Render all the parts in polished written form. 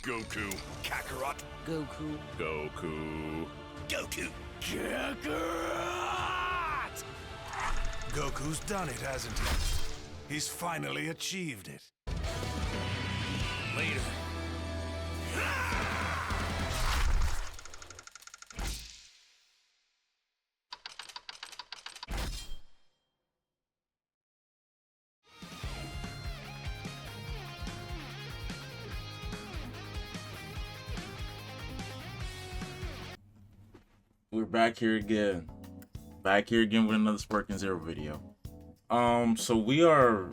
Goku. Kakarot. Goku. Goku. Goku. Kakarot! Goku's done it, hasn't he? He's finally achieved it. Later. We're back here again. Back here again with another Sparking Zero video. So we are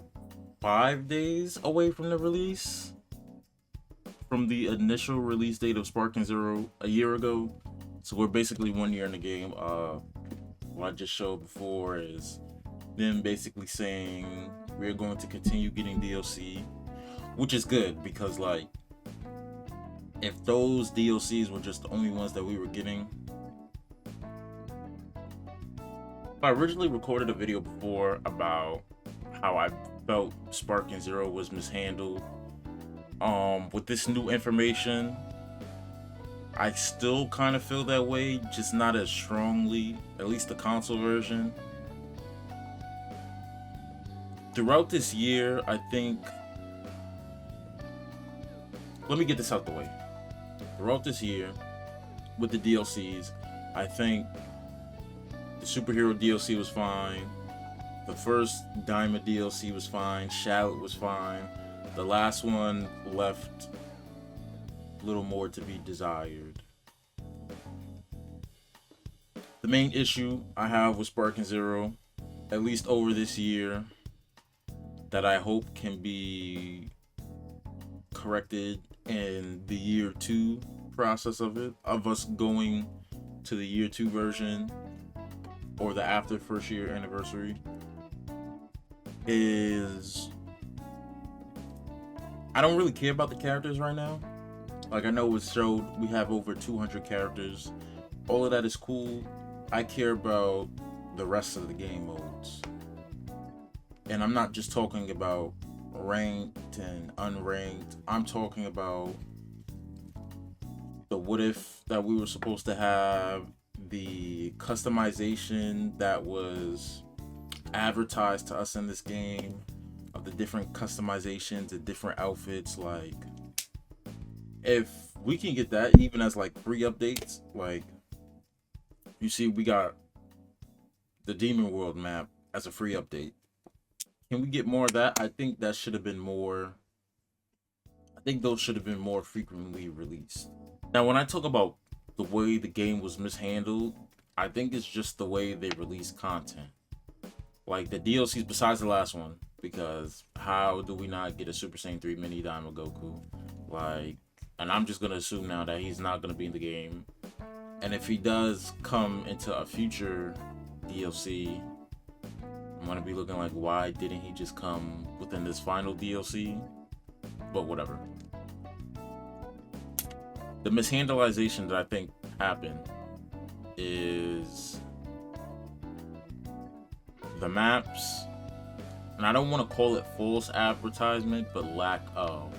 5 days away from the release. From the initial release date of Sparking Zero a year ago. So we're basically 1 year in the game. What I just showed before is them basically saying we're going to continue getting DLC. Which is good because like if those DLCs were just the only ones that we were getting. I originally recorded a video before about how I felt Sparking Zero was mishandled. With this new information, I still kind of feel that way, just not as strongly, at least the console version. Throughout this year, I think... Let me get this out the way. Throughout this year, with the DLCs, I think the superhero DLC was fine. The first Diamond DLC was fine. Shallot was fine. The last one left a little more to be desired. The main issue I have with Sparking Zero, at least over this year, that I hope can be corrected in the year 2 process of it, of us going to the year 2 version or the after first year anniversary, is I don't really care about the characters right now. Like, I know it showed we have over 200 characters. All of that is cool. I care about the rest of the game modes. And I'm not just talking about ranked and unranked. I'm talking about the what if that we were supposed to have, the customization that was advertised to us in this game, of the different customizations, the different outfits. Like, if we can get that even as like free updates, like you see we got the Demon World map as a free update. Can we get more of that? I think that should have been more, I think those should have been more frequently released. Now, when I talk about the way the game was mishandled, I think it's just the way they release content. Like the DLCs besides the last one, because how do we not get a Super Saiyan 3 Mini Diamond Goku? Like, and I'm just gonna assume now that he's not gonna be in the game. And if he does come into a future DLC, I'm gonna be looking like, why didn't he just come within this final DLC? But whatever. The mishandleization that I think happened is the maps, and I don't want to call it false advertisement, but lack of,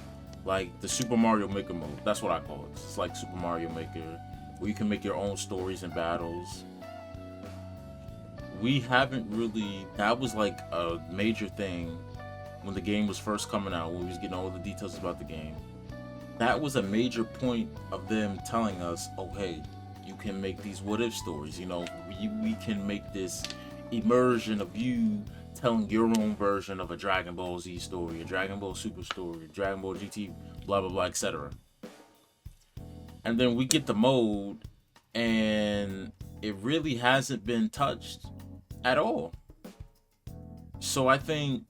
like the Super Mario Maker mode. That's what I call it. It's like Super Mario Maker, where you can make your own stories and battles. We haven't really, that was like a major thing when the game was first coming out, when we was getting all the details about the game. That was a major point of them telling us, oh hey, you can make these what if stories, you know, we can make this immersion of you telling your own version of a Dragon Ball Z story, a Dragon Ball Super story, a Dragon Ball GT, blah blah blah, etc. And then we get the mode and it really hasn't been touched at all. So I think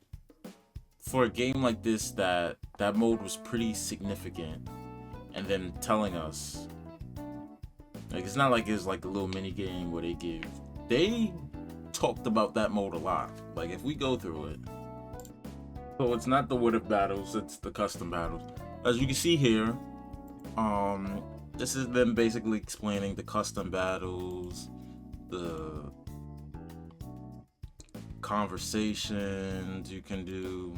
for a game like this, that mode was pretty significant. And then telling us, like, it's not like it's like a little mini game where they talked about that mode a lot. Like, if we go through it, so it's not the what if battles, it's the custom battles. As you can see here, this is them basically explaining the custom battles, the conversations you can do.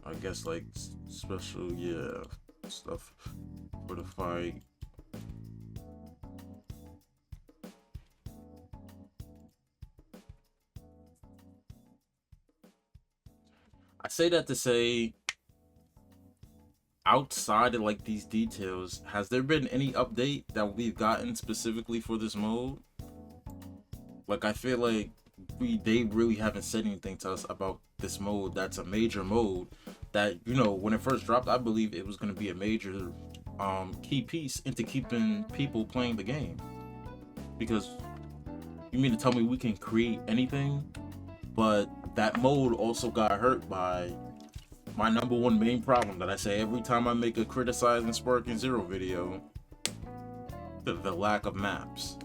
I guess like special, yeah, stuff for the fight. I say that to say, outside of like these details, has there been any update that we've gotten specifically for this mode? Like, I feel like they really haven't said anything to us about this mode. That's a major mode that, you know, when it first dropped, I believe it was going to be a major key piece into keeping people playing the game. Because you mean to tell me we can create anything, but that mode also got hurt by my number one main problem that I say every time I make a criticizing Sparking Zero video: the lack of maps.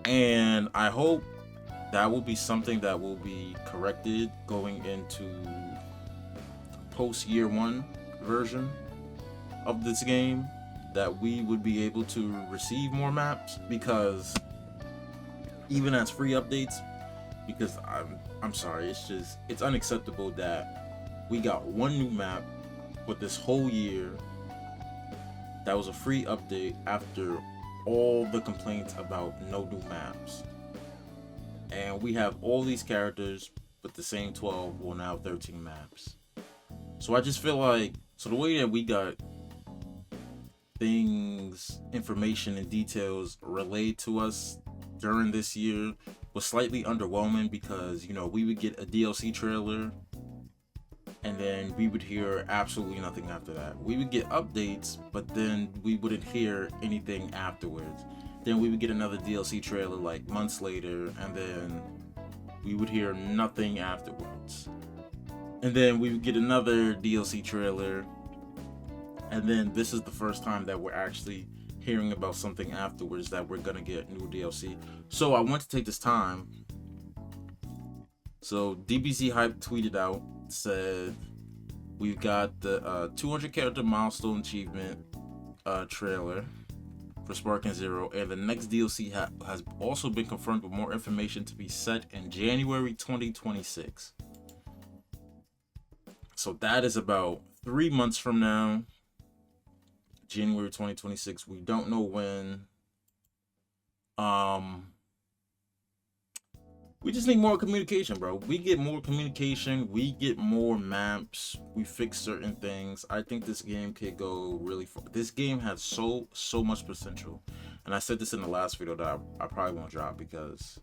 And I hope that will be something that will be corrected going into post year one version of this game, that we would be able to receive more maps, because even as free updates, because I'm sorry, it's unacceptable that we got one new map for this whole year that was a free update after all the complaints about no new maps. And we have all these characters, but the same 12, well now 13 maps. So I just feel like, so the way that we got things, information and details relayed to us during this year was slightly underwhelming, because, you know, we would get a DLC trailer and then we would hear absolutely nothing after that. We would get updates, but then we wouldn't hear anything afterwards. Then we would get another DLC trailer like months later, and then we would hear nothing afterwards. And then we would get another DLC trailer, and then this is the first time that we're actually hearing about something afterwards, that we're gonna get new DLC. So I want to take this time. So DBZ Hype tweeted out, said we've got the 200 character milestone achievement trailer for Sparking Zero, and the next DLC has also been confirmed with more information to be set in January 2026. So that is about 3 months from now, January 2026. We don't know when. We just need more communication, bro. We get more communication, we get more maps, we fix certain things. I think this game could go really far. This game has so much potential. And I said this in the last video that I probably won't drop because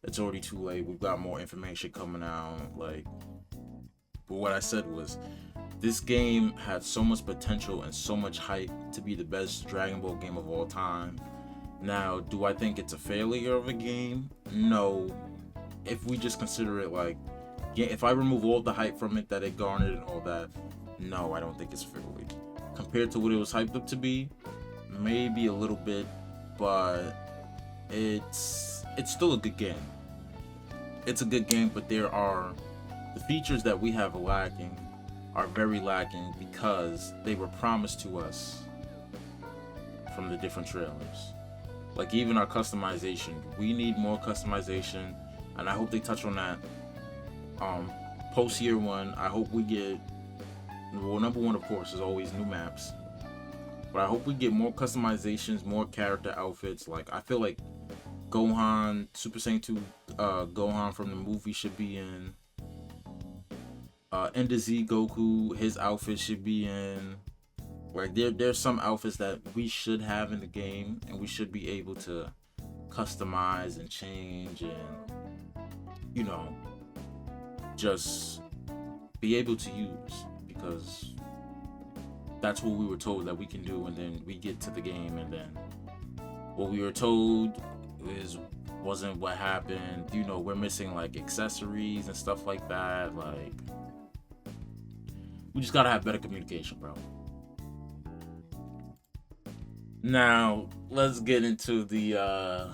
it's already too late. We've got more information coming out. Like, but what I said was, this game had so much potential and so much hype to be the best Dragon Ball game of all time. Now, do I think it's a failure of a game? No. If we just consider it like, yeah, if I remove all the hype from it that it garnered and all that, no, I don't think it's a failure. Compared to what it was hyped up to be, maybe a little bit, but it's still a good game. It's a good game, but there are the features that we have lacking are very lacking because they were promised to us from the different trailers. Like even our customization, we need more customization, and I hope they touch on that. Post year one, I hope we get, well, number one of course is always new maps, but I hope we get more customizations, more character outfits. Like I feel like Gohan, Super Saiyan 2 Gohan from the movie should be in. Ender Z Goku, his outfit should be in. Like there's some outfits that we should have in the game, and we should be able to customize and change, and you know, just be able to use, because that's what we were told that we can do. And then we get to the game, and then what we were told wasn't what happened. You know, we're missing like accessories and stuff like that. Like, we just gotta have better communication, bro. Now, let's get into the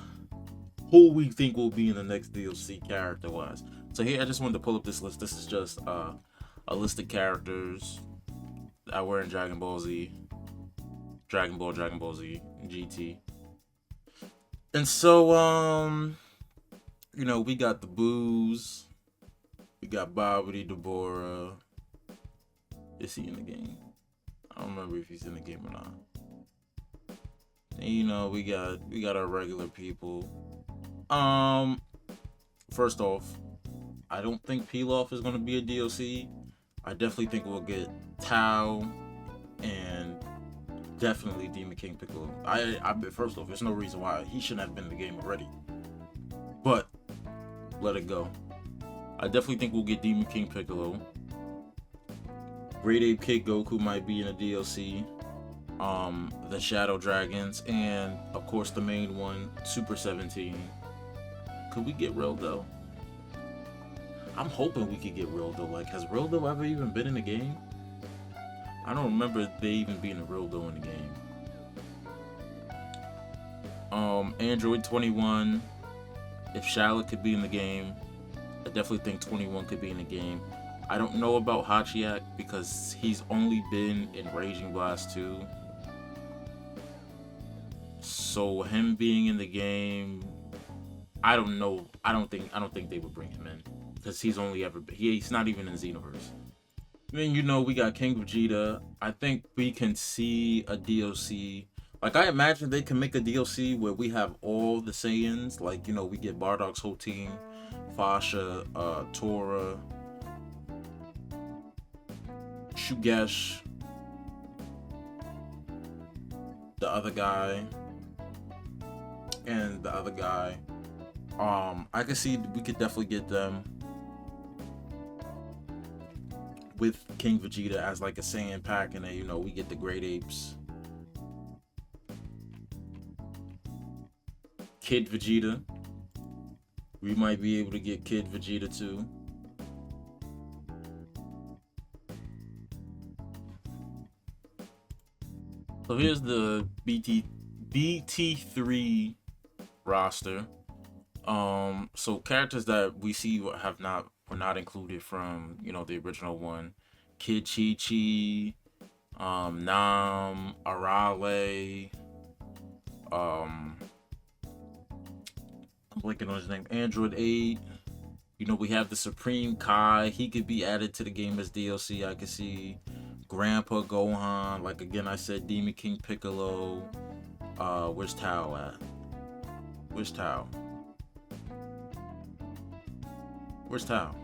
who we think will be in the next DLC character-wise. So here, I just wanted to pull up this list. This is just a list of characters that were in Dragon Ball Z, Dragon Ball Z, GT. And so, you know, we got the Boos, we got Babidi, Deborah, Is he in the game? I don't remember if he's in the game or not. And, you know, we got our regular people. First off, I don't think Pilaf is gonna be a DLC. I definitely think we'll get Tao and definitely Demon King Piccolo. First off, there's no reason why he shouldn't have been in the game already. But let it go. I definitely think we'll get Demon King Piccolo. Great Ape Kid Goku might be in a DLC. The Shadow Dragons, and of course the main one, Super 17. Could we get Rildo? I'm hoping we could get Rildo. Like, has Rildo ever even been in the game? I don't remember they even being a Rildo in the game. Android 21. If Shala could be in the game, I definitely think 21 could be in the game. I don't know about Hachiak because he's only been in Raging Blast 2. So him being in the game, I don't know. I don't think they would bring him in because he's not even in Xenoverse. Then, you know, we got King Vegeta. I think we can see a DLC. Like, I imagine they can make a DLC where we have all the Saiyans. Like, you know, we get Bardock's whole team, Fasha, Tora, Shugesh, the other guy, and the other guy. I can see we could definitely get them with King Vegeta as like a Saiyan pack, and then, you know, we get the Great Apes. Kid Vegeta. We might be able to get Kid Vegeta too. So here's the BT3 roster. So characters that we see were not included from, you know, the original one. Kid Chi Chi, Nam, Arale, I'm blanking on his name, Android 8. You know, we have the Supreme Kai. He could be added to the game as DLC. I could see Grandpa Gohan. Like, again, I said Demon King Piccolo. Where's Tao at? Where's Tao? Where's Tao?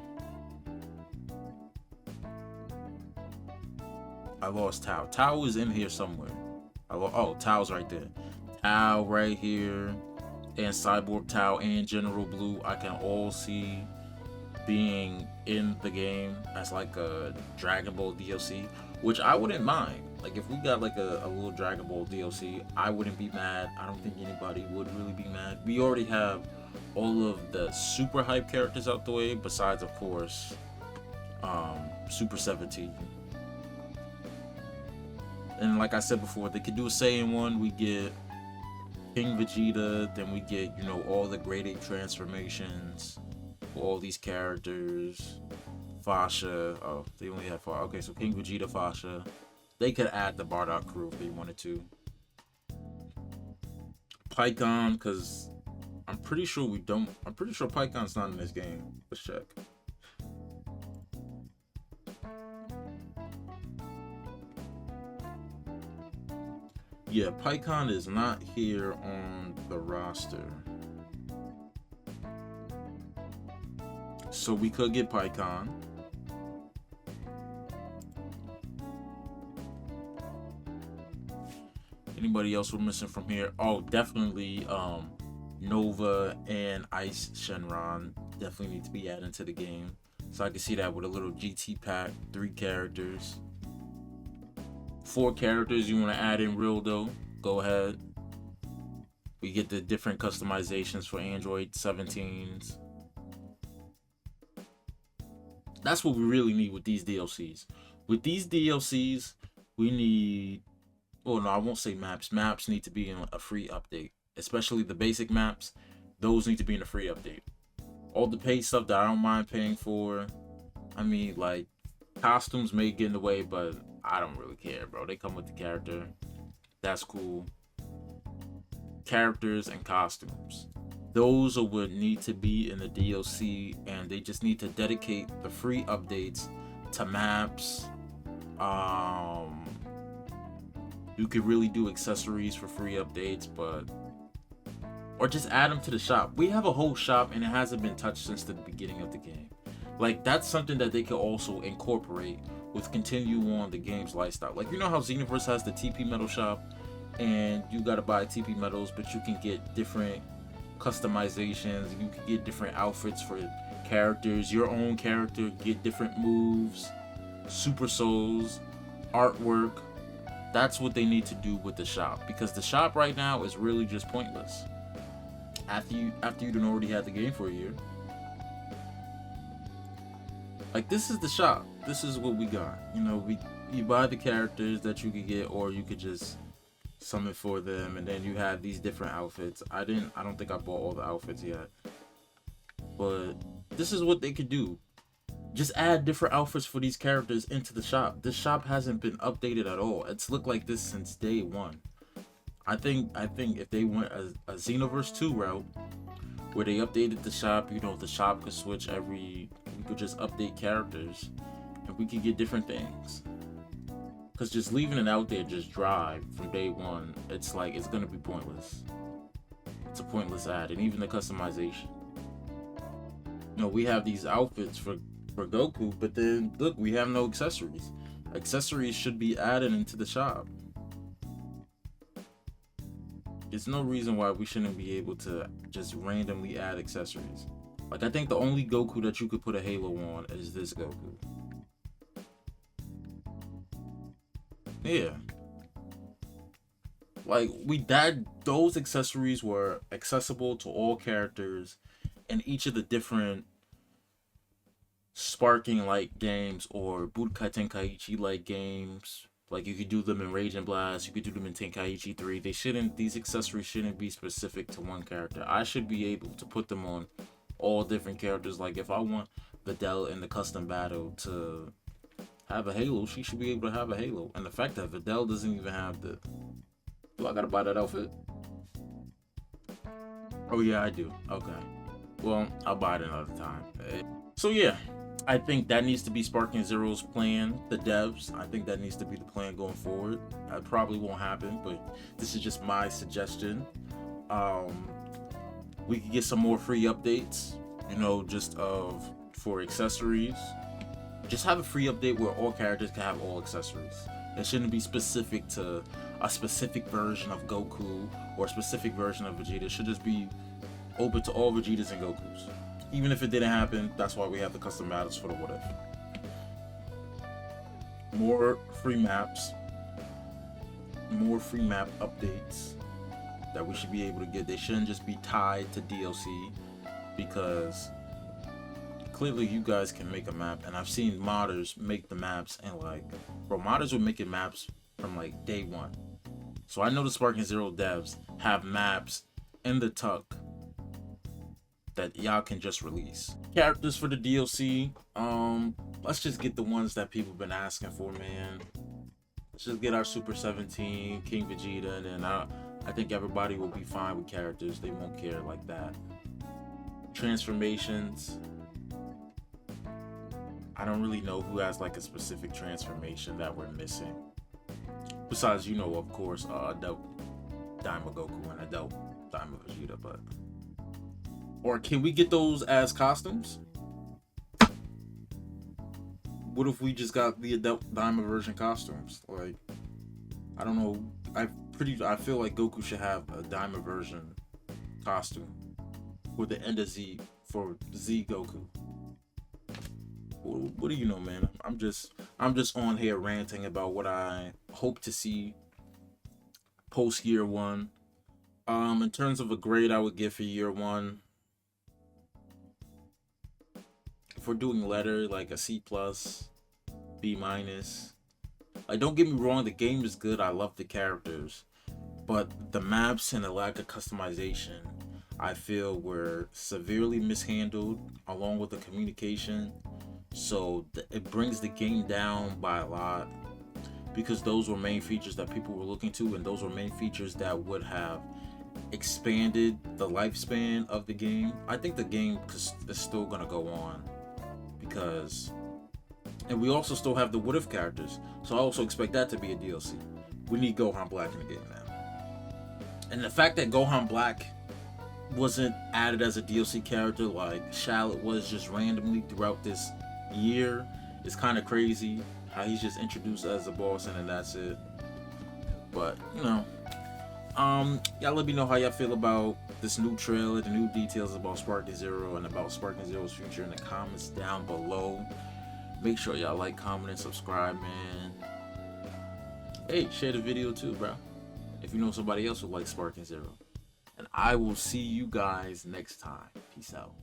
I lost Tao. Tao is in here somewhere. Oh, Tao's right there. Tao right here. And Cyborg Tao and General Blue, I can all see being in the game as like a Dragon Ball DLC, which I wouldn't mind. Like, if we got like a little Dragon Ball DLC, I wouldn't be mad. I don't think anybody would really be mad. We already have all of the super hype characters out the way, besides, of course, Super 17. And like I said before, they could do a Saiyan one. We get King Vegeta, then we get, you know, all the Great Ape transformations for all these characters. Fasha. Oh, they only have 4. Okay, so King Vegeta, Fasha. They could add the Bardock crew if they wanted to. Pikkon, because I'm pretty sure Pikkon's not in this game. Let's check. Yeah, Pikkon is not here on the roster. So we could get Pikkon. Anybody else we're missing from here? Oh, definitely Nova and Ice Shenron definitely need to be added to the game. So I can see that with a little GT pack, 3 characters. 4 characters you want to add in Rildo, go ahead. We get the different customizations for Android 17s. That's what we really need with these DLCs. With these DLCs, we need... Oh, no, I won't say maps. Maps need to be in a free update. Especially the basic maps. Those need to be in a free update. All the paid stuff that I don't mind paying for. I mean, like, costumes may get in the way, but I don't really care, bro. They come with the character. That's cool. Characters and costumes. Those are what need to be in the DLC, and they just need to dedicate the free updates to maps, You could really do accessories for free updates, or just add them to the shop. We have a whole shop and it hasn't been touched since the beginning of the game. Like, that's something that they could also incorporate with continue on the game's lifestyle. Like, you know how Xenoverse has the TP Metal shop and you gotta buy TP Metals, but you can get different customizations. You can get different outfits for characters, your own character, get different moves, super souls, artwork. That's what they need to do with the shop, because the shop right now is really just pointless. After you done already had the game for a year. Like, this is the shop. This is what we got. You know, you buy the characters that you could get, or you could just summon for them, and then you have these different outfits. I don't think I bought all the outfits yet. But this is what they could do. Just add different outfits for these characters into the shop. This shop hasn't been updated at all. It's looked like this since day one. I think if they went a Xenoverse 2 route, where they updated the shop, you know, the shop could switch we could just update characters, and we could get different things. Because just leaving it out there just dry from day one, it's like, it's gonna be pointless. It's a pointless ad, and even the customization. You know, we have these outfits for Goku, but then look, we have no accessories. Accessories should be added into the shop. There's no reason why we shouldn't be able to just randomly add accessories. Like, I think the only Goku that you could put a halo on is this Goku. Yeah. Like, those accessories were accessible to all characters in each of the different Sparking like games or Budokai Tenkaichi like games. Like, you could do them in Rage and Blast, you could do them in Tenkaichi 3. These accessories shouldn't be specific to one character. I should be able to put them on all different characters. Like, if I want Videl in the custom battle to have a halo, she should be able to have a halo. And the fact that Videl doesn't even have do I gotta buy that outfit? Oh yeah, I do. Okay. Well, I'll buy it another time. So yeah, I think that needs to be Sparking Zero's plan, the devs. I think that needs to be the plan going forward. It probably won't happen, but this is just my suggestion. We could get some more free updates, you know, for accessories. Just have a free update where all characters can have all accessories. It shouldn't be specific to a specific version of Goku or a specific version of Vegeta. It should just be open to all Vegetas and Gokus. Even if it didn't happen, that's why we have the custom battles for the what if. More free maps. More free map updates that we should be able to get. They shouldn't just be tied to DLC, because clearly you guys can make a map, and I've seen modders make the maps, and like, bro, modders were making maps from like day one. So I know the Sparking Zero devs have maps in the tuck that y'all can just release. Characters for the DLC, let's just get the ones that people been asking for, man. Let's just get our Super 17, King Vegeta, and then I think everybody will be fine with characters. They won't care like that. Transformations, I don't really know who has like a specific transformation that we're missing. Besides, you know, of course, Adult Daima Goku and Adult Daima Vegeta, but... Or can we get those as costumes? What if we just got the Adult Daima version costumes? Like, I don't know. I feel like Goku should have a Daima version costume with the end of Z for Z Goku. What do you know, man? I'm just on here ranting about what I hope to see post year one. In terms of a grade I would give for year one, if we're doing letter, like a C+, B-. Like, don't get me wrong, the game is good. I love the characters, but the maps and the lack of customization, I feel, were severely mishandled, along with the communication. So it brings the game down by a lot, because those were main features that people were looking to, and those were main features that would have expanded the lifespan of the game. I think the game is still gonna go on, because And we also still have the What If characters, so I also expect that to be a DLC. We need Gohan Black in the game now. And the fact that Gohan Black wasn't added as a DLC character like Shallot was just randomly throughout this year is kind of crazy. How he's just introduced as a boss and then that's it. But, you know, y'all let me know how y'all feel about this new trailer, the new details about Sparking Zero and about Sparking Zero's future in the comments down below. Make sure y'all like, comment, and subscribe, man. Hey, share the video too, bro. If you know somebody else who likes Sparking Zero. And I will see you guys next time. Peace out.